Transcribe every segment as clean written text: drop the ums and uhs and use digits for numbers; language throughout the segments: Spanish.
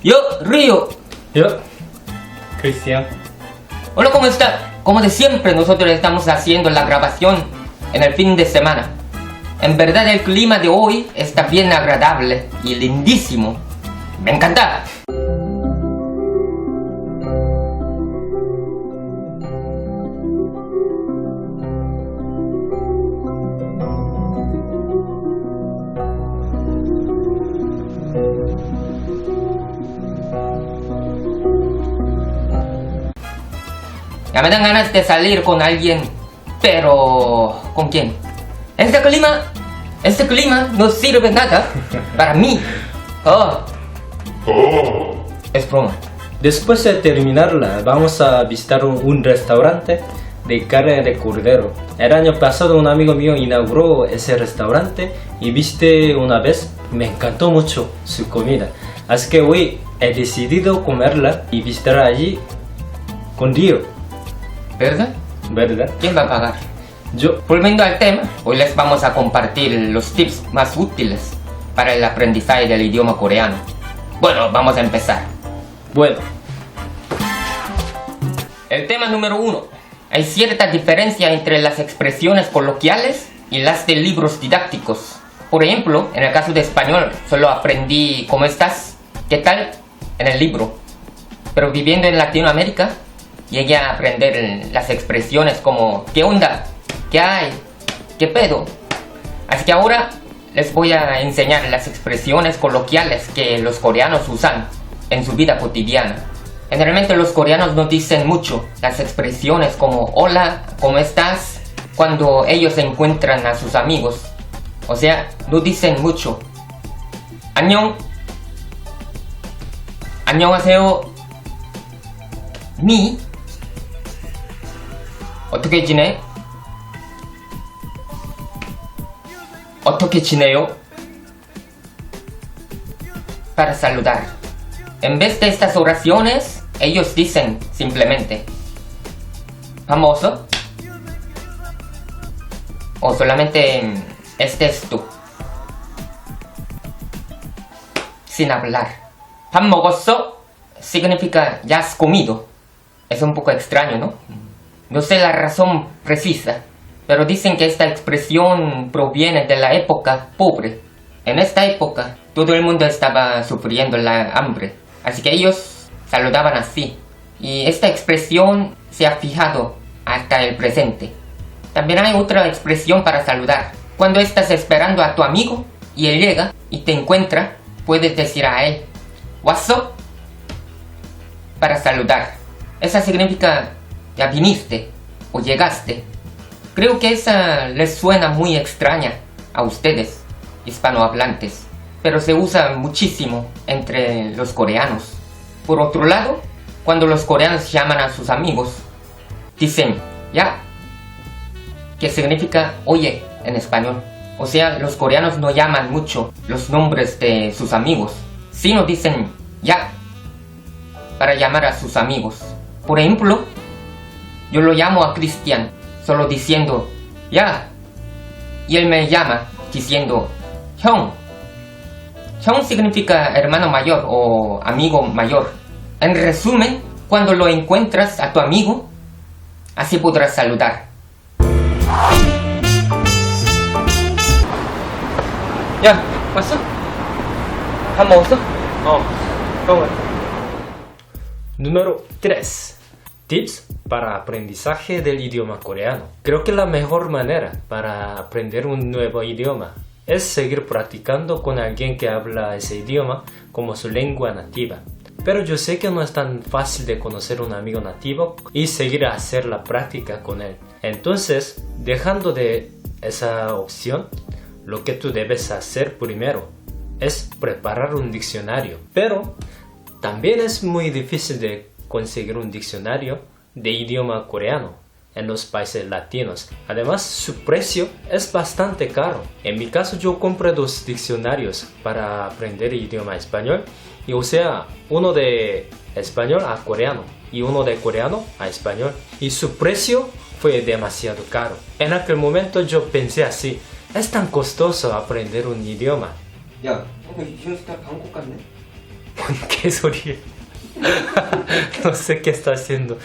Yo, Río. Yo, Cristian. Hola, ¿cómo está? Como de siempre, nosotros estamos haciendo la grabación en el fin de semana. En verdad, el clima de hoy está bien agradable y lindísimo. Me encanta. Ya me dan ganas de salir con alguien, pero ¿con quién? Este clima no sirve nada para mí. Es broma. Después de terminarla, vamos a visitar un restaurante de carne de cordero. El año pasado un amigo mío inauguró ese restaurante y visité una vez. Me encantó mucho su comida. Así que hoy he decidido comerla y visitar allí con Río. ¿Verdad? ¿Verdad? ¿Quién va a pagar? Yo. Volviendo al tema, hoy les vamos a compartir los tips más útiles para el aprendizaje del idioma coreano. Bueno, vamos a empezar. Bueno. El tema número 1. Hay cierta diferencia entre las expresiones coloquiales y las de libros didácticos. Por ejemplo, en el caso de español, solo aprendí ¿cómo estás? ¿Qué tal? En el libro. Pero viviendo en Latinoamérica, llegué a aprender las expresiones como ¿qué onda? ¿Qué hay? ¿Qué pedo? Así que ahora les voy a enseñar las expresiones coloquiales que los coreanos usan en su vida cotidiana. Generalmente los coreanos no dicen mucho las expresiones como hola, ¿cómo estás? Cuando ellos encuentran a sus amigos. O sea, no dicen mucho. 안녕. 안녕하세요. 니 어떻게 지내? 어떻게 지내요? Para saludar. En vez de estas oraciones, ellos dicen simplemente 밥 먹었어? O solamente este es tú. Sin hablar. 밥 먹었어? Significa ya has comido. Es un poco extraño, ¿no? No sé la razón precisa, pero dicen que esta expresión proviene de la época pobre. En esta época, todo el mundo estaba sufriendo la hambre, así que ellos saludaban así. Y esta expresión se ha fijado hasta el presente. También hay otra expresión para saludar. Cuando estás esperando a tu amigo y él llega y te encuentra, puedes decir a él 왔어? Para saludar. Esa significa ya viniste o llegaste. Creo que esa les suena muy extraña a ustedes, hispanohablantes, pero se usa muchísimo entre los coreanos. Por otro lado, cuando los coreanos llaman a sus amigos, dicen ya, que significa oye en español. O sea, los coreanos no llaman mucho los nombres de sus amigos, sino dicen ya para llamar a sus amigos. Por ejemplo, yo lo llamo a Cristian solo diciendo ya, y él me llama diciendo 형. 형 significa hermano mayor o amigo mayor. En resumen, cuando lo encuentras a tu amigo, así podrás saludar. 야, 왔어? 밥 먹었어? Número 3. Tips para aprendizaje del idioma coreano. Creo que la mejor manera para aprender un nuevo idioma es seguir practicando con alguien que habla ese idioma como su lengua nativa. Pero yo sé que no es tan fácil de conocer un amigo nativo y seguir a hacer la práctica con él. Entonces, dejando de esa opción, lo que tú debes hacer primero es preparar un diccionario. Pero también es muy difícil de conseguir un diccionario de idioma coreano en los países latinos. Además, su precio es bastante caro. En mi caso, yo compré 2 diccionarios para aprender idioma español. Y o sea, uno de español a coreano y uno de coreano a español. Y su precio fue demasiado caro. En aquel momento yo pensé así, es tan costoso aprender un idioma. 야, 이거 이준스타 방콕 같네? ¿Qué soría? No sé qué está haciendo.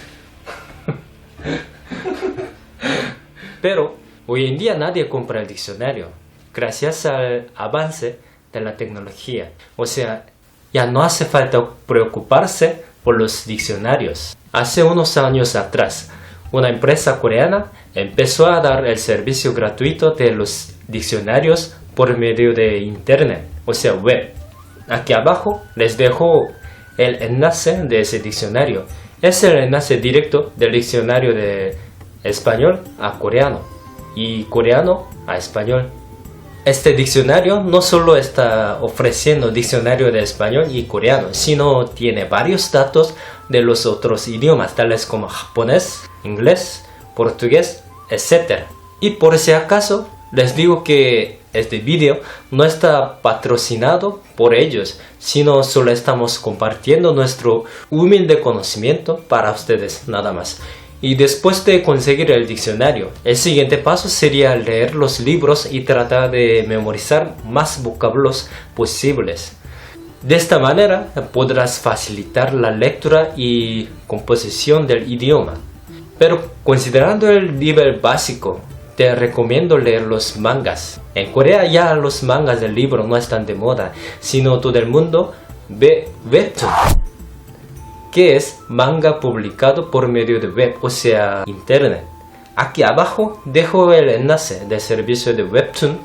Pero hoy en día nadie compra el diccionario, gracias al avance de la tecnología. O sea, ya no hace falta preocuparse por los diccionarios. Hace unos años atrás, una empresa coreana empezó a dar el servicio gratuito de los diccionarios por medio de internet, o sea, web. Aquí abajo les dejo el enlace de ese diccionario. Es el enlace directo del diccionario de español a coreano y coreano a español. Este diccionario no solo está ofreciendo diccionario de español y coreano, sino tiene varios datos de los otros idiomas, tales como japonés, inglés, portugués, etc. Y por si acaso, les digo que este vídeo no está patrocinado por ellos, sino solo estamos compartiendo nuestro humilde conocimiento para ustedes, nada más. Y después de conseguir el diccionario, el siguiente paso sería leer los libros y tratar de memorizar más vocablos posibles. De esta manera podrás facilitar la lectura y composición del idioma. Pero considerando el nivel básico, te recomiendo leer los mangas. En Corea ya los mangas del libro no están de moda, sino todo el mundo ve webtoon, que es manga publicado por medio de web, o sea, internet. Aquí abajo dejo el enlace del servicio de webtoon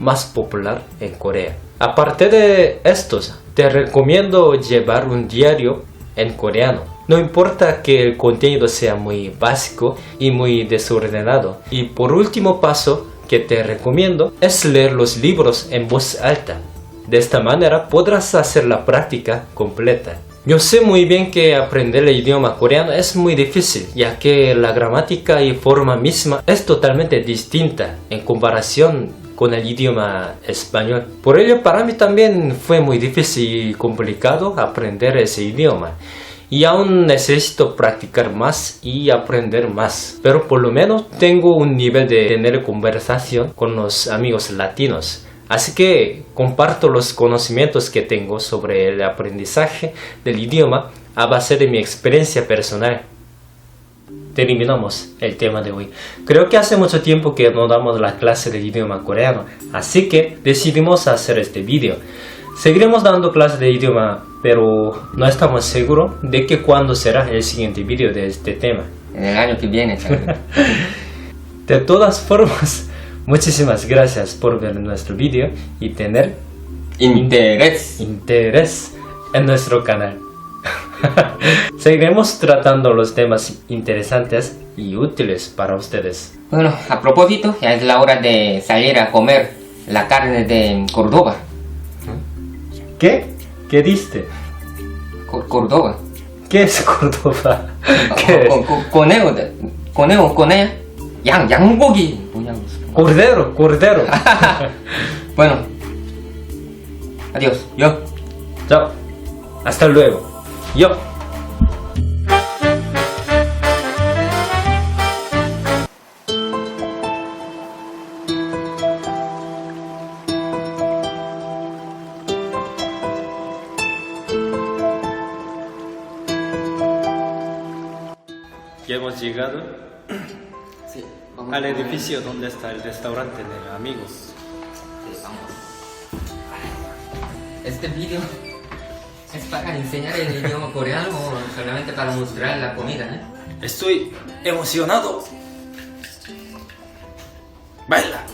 más popular en Corea. Aparte de estos, te recomiendo llevar un diario en coreano. No importa que el contenido sea muy básico y muy desordenado. Y por último paso que te recomiendo es leer los libros en voz alta. De esta manera podrás hacer la práctica completa. Yo sé muy bien que aprender el idioma coreano es muy difícil, ya que la gramática y forma misma es totalmente distinta en comparación con el idioma español. Por ello para mí también fue muy difícil y complicado aprender ese idioma. Y aún necesito practicar más y aprender más. Pero por lo menos tengo un nivel de tener conversación con los amigos latinos. Así que comparto los conocimientos que tengo sobre el aprendizaje del idioma a base de mi experiencia personal. Terminamos el tema de hoy. Creo que hace mucho tiempo que no damos la clase de idioma coreano, así que decidimos hacer este vídeo. Seguiremos dando clases de idioma, pero no estamos seguros de que cuándo será el siguiente vídeo de este tema. En el año que viene, ¿sabes? De todas formas, muchísimas gracias por ver nuestro vídeo y tener interés en nuestro canal. Seguiremos tratando los temas interesantes y útiles para ustedes. Bueno, a propósito, ya es la hora de salir a comer la carne de Córdoba. ¿Qué? ¿Qué diste? Córdoba. ¿Qué es Córdoba? ¿Qué es? Conejo, 양고기. 뭐냐고. Cordero. Bueno. Adiós. Yo. Chao. Hasta luego. Yo. Ya hemos llegado Sí, al edificio donde está el restaurante de amigos. Sí, vamos. Este vídeo es para enseñar el idioma coreano o solamente para mostrar la comida, ¿eh? Estoy emocionado. Baila.